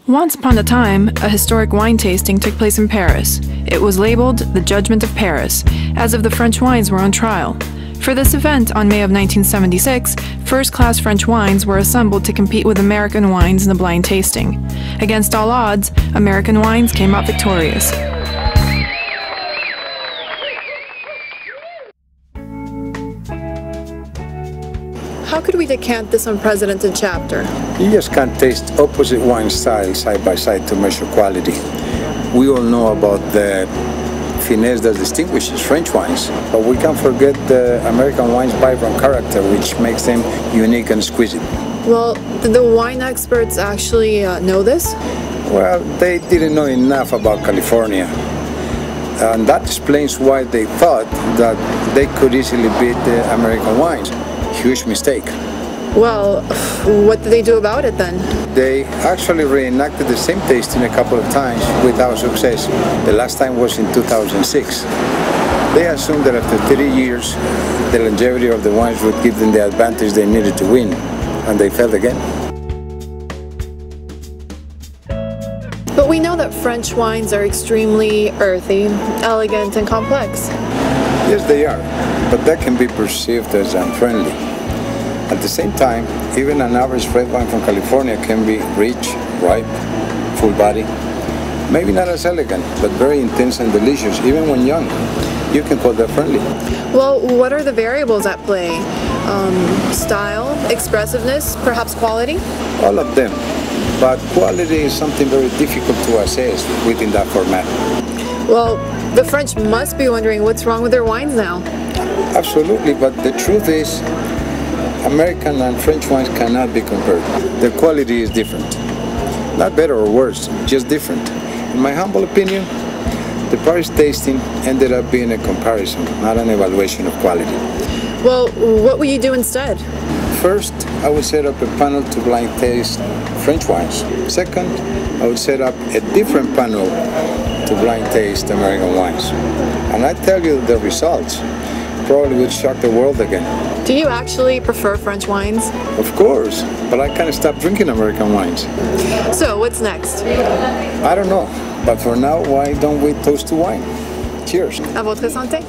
Once upon a time, a historic wine tasting took place in Paris. It was labeled the Judgment of Paris, as if the French wines were on trial. For this event on May of 1976, first-class French wines were assembled to compete with American wines in the blind tasting. Against all odds, American wines came out victorious. How could we decant this unprecedented chapter? You just can't taste opposite wine styles side by side to measure quality. We all know about the finesse that distinguishes French wines, but we can't forget the American wine's vibrant character, which makes them unique and exquisite. Well, did the wine experts actually know this? Well, they didn't know enough about California, and that explains why they thought that they could easily beat the American wines. Huge mistake. Well, what did they do about it then? They actually reenacted the same tasting a couple of times without success. The last time was in 2006. They assumed that after 30 years, the longevity of the wines would give them the advantage they needed to win, and they failed again. But we know that French wines are extremely earthy, elegant, and complex. Yes, they are, but that can be perceived as unfriendly. At the same time, even an average red wine from California can be rich, ripe, full body. Maybe not as elegant, but very intense and delicious, even when young. You can call that friendly. Well, what are the variables at play? Style, expressiveness, perhaps quality? All of them. But quality is something very difficult to assess within that format. Well, the French must be wondering what's wrong with their wines now. Absolutely, but the truth is, American and French wines cannot be compared. Their quality is different. Not better or worse, just different. In my humble opinion, the Paris tasting ended up being a comparison, not an evaluation of quality. Well, what will you do instead? First, I would set up a panel to blind taste French wines. Second, I would set up a different panel to blind taste American wines. And I tell you the results probably would shock the world again. Do you actually prefer French wines? Of course, but I can't stop drinking American wines. So, what's next? I don't know, but for now, why don't we toast to wine? Cheers. À votre santé.